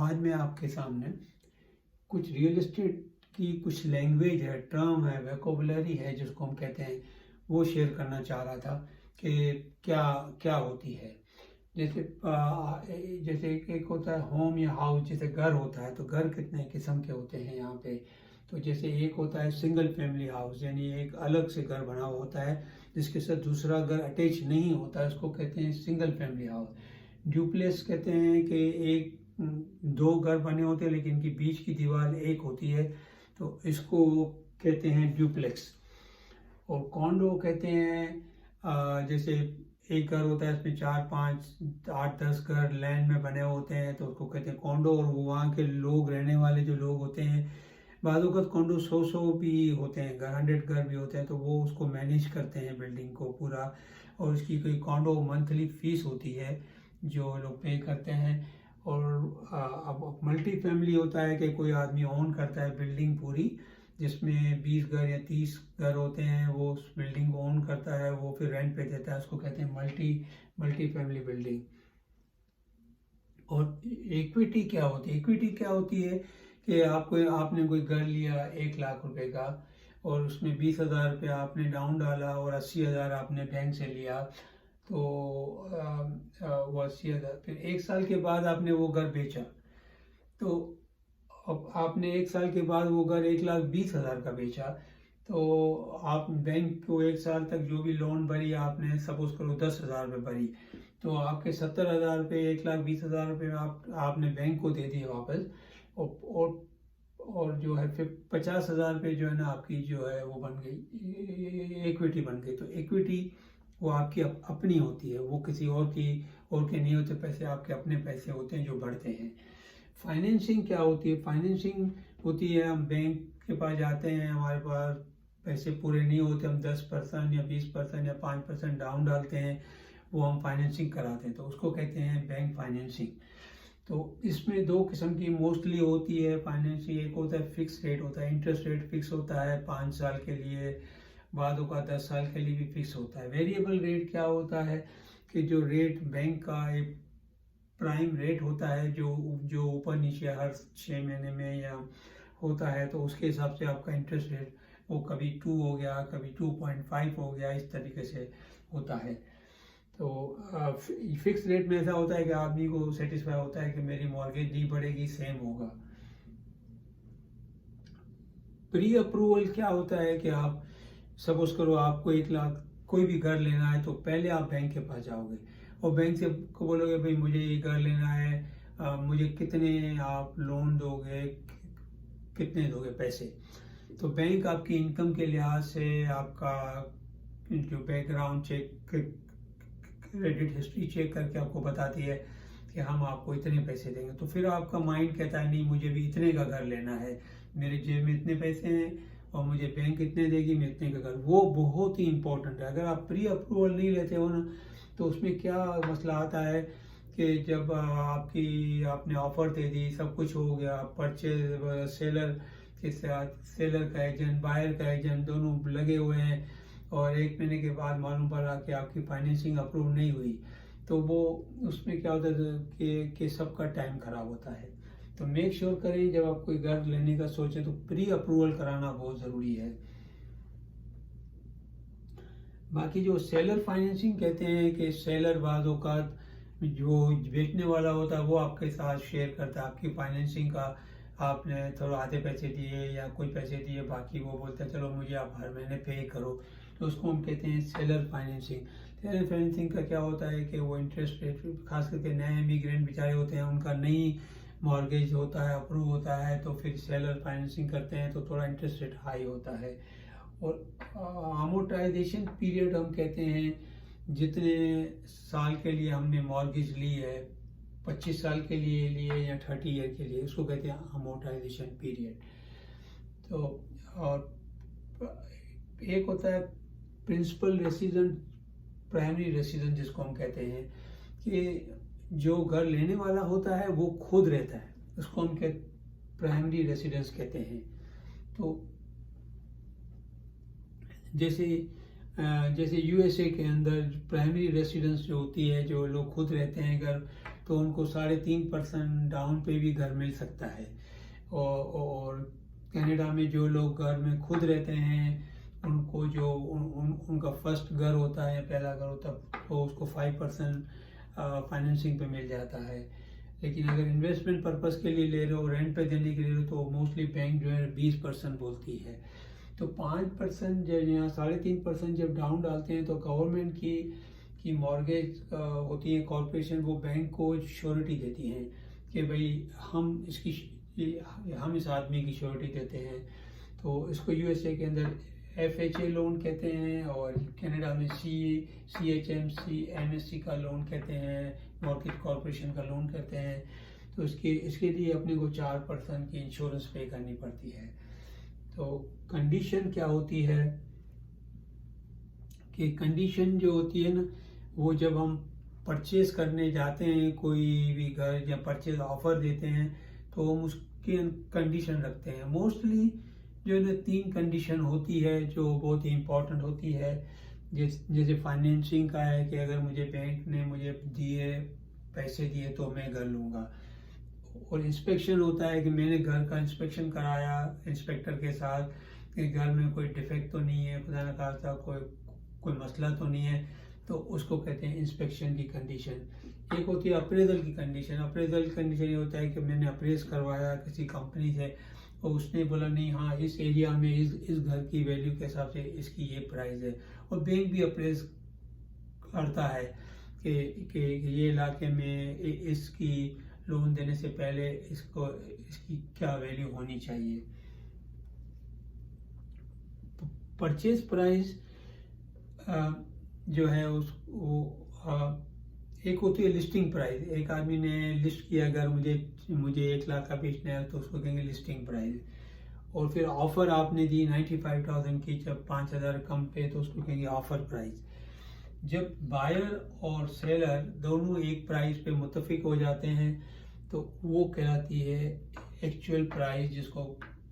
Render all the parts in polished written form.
आज मैं आपके सामने कुछ रियल एस्टेट की कुछ लैंग्वेज है, टर्म है, वोकैबुलरी है जिसको हम कहते हैं, वो शेयर करना चाह रहा था कि क्या क्या होती है। जैसे जैसे एक होता है होम या हाउस, जैसे घर होता है तो घर कितने किस्म के होते हैं यहाँ पे। तो जैसे एक होता है सिंगल फैमिली हाउस, यानी एक अलग से घर बना हुआ होता है जिसके साथ दूसरा घर अटैच नहीं होता है, उसको कहते हैं सिंगल फैमिली हाउस। ड्यूप्लेक्स कहते हैं कि एक दो घर बने होते हैं लेकिन इनकी बीच की दीवार एक होती है, तो इसको कहते हैं ड्यूप्लेक्स। और कॉन्डो कहते हैं जैसे एक घर होता है इसमें 4 5 8 10 घर लैंड में बने होते हैं तो उसको कहते हैं कॉन्डो। और वो वहाँ के लोग, रहने वाले जो लोग होते हैं, बाद वक़्त कॉन्डो 100 भी होते हैं घर, 100 घर भी होते हैं, तो वो उसको मैनेज करते हैं बिल्डिंग को पूरा। और उसकी कोई कॉन्डो मंथली फीस होती है जो लोग पे करते हैं। और अब मल्टी फैमिली होता है कि कोई आदमी ओन करता है बिल्डिंग पूरी, जिसमें 20 घर या 30 घर होते हैं, वो उस बिल्डिंग को ओन करता है, वो फिर रेंट पे देता है, उसको कहते हैं मल्टी फैमिली बिल्डिंग। और इक्विटी क्या होती है? इक्विटी क्या होती है कि आपने कोई घर लिया 1 लाख रुपए का, और उसमें 20,000 रुपये आपने डाउन डाला और 80,000 आपने बैंक से लिया, तो वो 80,000 फिर 1 साल के बाद आपने वो घर बेचा, तो अब आपने 1 साल के बाद वो घर 1,20,000 का बेचा, तो आप बैंक को 1 साल तक जो भी लोन भरी आपने, सपोज करो 10,000 रुपये भरी, तो आपके 70,000 रुपये, 1,20,000 रुपये आपने बैंक को दे दिए वापस। और जो है फिर 50,000 रुपये जो है ना आपकी जो है वो बन गई, इक्विटी बन गई। तो इक्विटी वो आपकी अपनी होती है, वो किसी और के नहीं होते पैसे, आपके अपने पैसे होते हैं जो बढ़ते हैं। फाइनेंसिंग क्या होती है? फाइनेंसिंग होती है हम बैंक के पास जाते हैं, हमारे पास पैसे पूरे नहीं होते, हम 10% या 20% या 5% डाउन डालते हैं, वो हम फाइनेंसिंग कराते हैं, तो उसको कहते हैं बैंक फाइनेंसिंग। तो इसमें 2 किस्म की मोस्टली होती है फाइनेंसिंग। एक होता है फिक्स रेट होता है, इंटरेस्ट रेट फिक्स होता है 5 साल के लिए, बाद का 10 साल के लिए भी फिक्स होता है। वेरिएबल रेट क्या होता है कि जो रेट बैंक का एक प्राइम रेट होता है जो ऊपर नीचे हर 6 महीने में या होता है, तो उसके हिसाब से आपका इंटरेस्ट रेट वो कभी 2 हो गया, कभी 2.5 हो गया, इस तरीके से होता है। तो फिक्स रेट में ऐसा होता है कि आदमी को सेटिस्फाई होता है कि मेरी मॉर्गेज नहीं बढ़ेगी, सेम होगा। प्री अप्रूवल क्या होता है कि आप सपोज करो आपको 1 लाख कोई भी घर लेना है, तो पहले आप बैंक के पास जाओगे और बैंक से को बोलोगे भाई मुझे ये घर लेना है, मुझे कितने आप लोन दोगे, कितने दोगे पैसे। तो बैंक आपकी इनकम के लिहाज से आपका जो background check, credit history check करके आपको बताती है कि हम आपको इतने पैसे देंगे। तो फिर आपका माइंड कहता है नहीं, मुझे भी इतने का घर लेना है, मेरे जेब में इतने पैसे हैं और मुझे बैंक इतने देगी, मैं इतने का घर। वो बहुत ही इंपॉर्टेंट है। अगर आप प्री अप्रूवल नहीं लेते हो ना, तो उसमें क्या मसला आता है कि जब आपने ऑफर दे दी, सब कुछ हो गया, परचेज सेलर के साथ, सेलर का एजेंट, बायर का एजेंट दोनों लगे हुए हैं, और 1 महीने के बाद मालूम पड़ा कि आपकी फाइनेंसिंग अप्रूव नहीं हुई, तो वो उसमें क्या होता है कि सबका टाइम खराब होता है। तो मेक श्योर करें जब आप कोई घर लेने का सोचें तो प्री अप्रूवल कराना बहुत ज़रूरी है। बाकी जो सेलर फाइनेंसिंग कहते हैं कि सेलर बाज़ों का जो बेचने वाला होता है वो आपके साथ शेयर करता है आपकी फाइनेंसिंग का। आपने थोड़ा आधे पैसे दिए या कोई पैसे दिए, बाकी वो बोलता है चलो मुझे आप हर महीने पे करो, तो उसको हम कहते हैं सेलर फाइनेंसिंग। सेलर फाइनेंसिंग का क्या होता है कि वो इंटरेस्ट रेट, खास करके नए इमिग्रेंट बेचारे होते हैं, उनका नई मॉर्गेज होता है, अप्रूव होता है, तो फिर सेलर फाइनेंसिंग करते हैं तो थोड़ा इंटरेस्ट रेट हाई होता है। और अमोर्टाइजेशन पीरियड हम कहते हैं जितने साल के लिए हमने मॉर्गेज ली है, 25 साल के लिए लिए या 30 ईयर के लिए, उसको कहते हैं अमोर्टाइजेशन पीरियड। तो और एक होता है प्रिंसिपल रेसिडेंट, प्राइमरी रेसिडेंट जिसको हम कहते हैं, कि जो घर लेने वाला होता है वो खुद रहता है, उसको हम प्राइमरी रेसिडेंस कहते हैं। तो जैसे यूएसए के अंदर प्राइमरी रेसिडेंस जो होती है, जो लोग खुद रहते हैं घर, तो उनको 3.5% डाउन पे भी घर मिल सकता है। और कनाडा में जो लोग घर में खुद रहते हैं, उनको जो उनका फर्स्ट घर होता है, पहला घर होता है, तो उसको 5% फाइनेंसिंग पे मिल जाता है। लेकिन अगर इन्वेस्टमेंट पर्पस के लिए ले रहे हो, रेंट पे देने के लिए ले रहे हो, तो मोस्टली बैंक जो है 20% बोलती है। तो 5% जब यहाँ 3.5% जब डाउन डालते हैं, तो गवर्नमेंट की मॉर्गेज होती है, कॉरपोरेशन, वो बैंक को श्योरिटी देती हैं कि भाई हम इस आदमी की श्योरिटी देते हैं। तो इसको यूएसए के अंदर FHA लोन कहते हैं, और कनाडा में CHMC MSC का लोन कहते हैं, मॉर्गेज कॉरपोरेशन का लोन कहते हैं। तो इसके लिए अपने को 4% की इंश्योरेंस पे करनी पड़ती है। तो कंडीशन क्या होती है कि कंडीशन जो होती है ना, वो जब हम परचेज करने जाते हैं कोई भी घर, या परचेज ऑफर देते हैं, तो हम उसके कंडीशन रखते हैं। मोस्टली जो है ना 3 कंडीशन होती है जो बहुत ही इम्पोर्टेंट होती है। जैसे फाइनेंसिंग का है कि अगर मुझे बैंक ने मुझे पैसे दिए तो मैं घर लूँगा। और इंस्पेक्शन होता है कि मैंने घर का इंस्पेक्शन कराया इंस्पेक्टर के साथ कि घर में कोई डिफेक्ट तो नहीं है, खुदा न खास्ता कोई मसला तो नहीं है, तो उसको कहते हैं इंस्पेक्शन की कंडीशन। एक होती है अप्रेजल की कंडीशन। अप्रेजल की कंडीशन ये होता है कि मैंने अप्रेज करवाया किसी कंपनी से, और उसने बोला नहीं, हाँ इस एरिया में इस घर की वैल्यू के हिसाब से इसकी ये प्राइस है। और बैंक भी अप्रेज करता है कि ये इलाके में इसकी लोन देने से पहले इसकी क्या वैल्यू होनी चाहिए। परचेज प्राइस जो है एक होती है लिस्टिंग प्राइस। एक आदमी ने लिस्ट किया अगर मुझे 1 लाख का बेचना है, तो उसको कहेंगे लिस्टिंग प्राइस। और फिर ऑफर आपने दी 95,000 की, जब 5,000 कम पे, तो उसको कहेंगे ऑफर प्राइस। जब बायर और सेलर दोनों एक प्राइस पे मुत्तफिक हो जाते हैं, तो वो कहलाती है एक्चुअल प्राइस, जिसको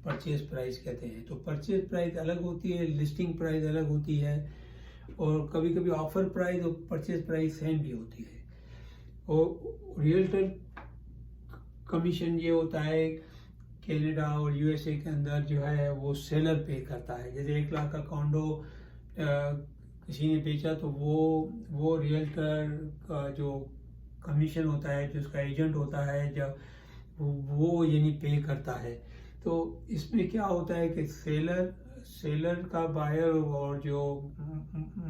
परचेज प्राइस कहते हैं। तो परचेज प्राइस अलग होती है, लिस्टिंग प्राइस अलग होती है, और कभी कभी ऑफर प्राइस और परचेज प्राइस सेम भी होती है। और रियल्टर कमीशन ये होता है कनाडा और यूएसए के अंदर जो है वो सेलर पे करता है। जैसे 1 लाख का कॉन्डो किसी ने बेचा, तो वो रियल्टर का जो कमीशन होता है, जो उसका एजेंट होता है, जब वो यानी पे करता है। तो इसमें क्या होता है कि सेलर का बायर और जो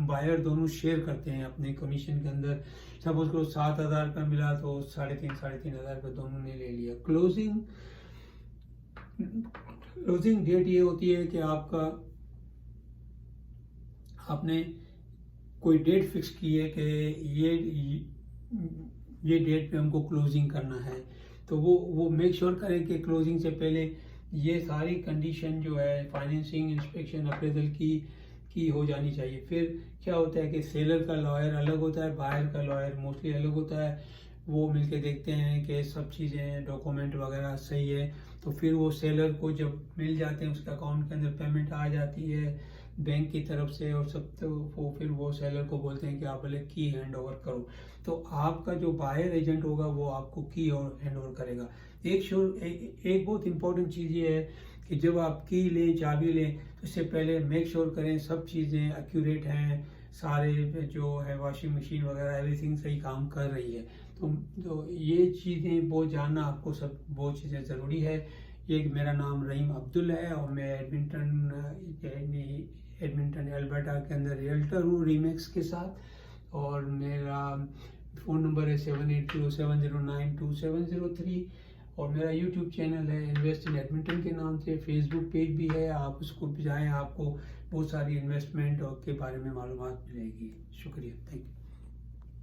बायर दोनों शेयर करते हैं अपने कमीशन के अंदर। सब उसको 7,000 का मिला, तो 3,500 का दोनों ने ले लिया। क्लोजिंग डेट ये होती है कि आपने कोई डेट फिक्स की है कि ये डेट पे हमको क्लोजिंग करना है, तो वो मेक श्योर करें कि क्लोजिंग से पहले ये सारी कंडीशन जो है फाइनेंसिंग, इंस्पेक्शन, अप्रेजल की हो जानी चाहिए। फिर क्या होता है कि सेलर का लॉयर अलग होता है, बायर का लॉयर मोस्टली अलग होता है। वो मिलके देखते हैं कि सब चीज़ें डॉक्यूमेंट वगैरह सही है, तो फिर वो सेलर को जब मिल जाते हैं, उसके अकाउंट के अंदर पेमेंट आ जाती है बैंक की तरफ से, और सब, तो फिर वो सेलर को बोलते हैं कि आप पहले की हैंड ओवर करो। तो आपका जो बायर एजेंट होगा वो आपको की और हैंड ओवर करेगा। एक बहुत इंपॉर्टेंट चीज़ ये है कि जब आप की लें, चाबी लें, तो इससे पहले मेक श्योर करें सब चीज़ें एक्यूरेट हैं, सारे जो है वॉशिंग मशीन वगैरह एवरीथिंग सही काम कर रही है। तो ये चीज़ें बहुत जानना आपको बहुत चीज़ें ज़रूरी है। ये मेरा नाम रहीम अब्दुल है, और मैं एडमिंटन एल्बर्टा के अंदर रियल्टर हूँ रीमेक्स के साथ। और मेरा फ़ोन नंबर है 7827092703। और मेरा यूट्यूब चैनल है इन्वेस्ट इन एडमिंटन के नाम से। फेसबुक पेज भी है, आप उसको भी जाएँ, आपको बहुत सारी इन्वेस्टमेंट के बारे में मालूमात मिलेगी। शुक्रिया, थैंक यू।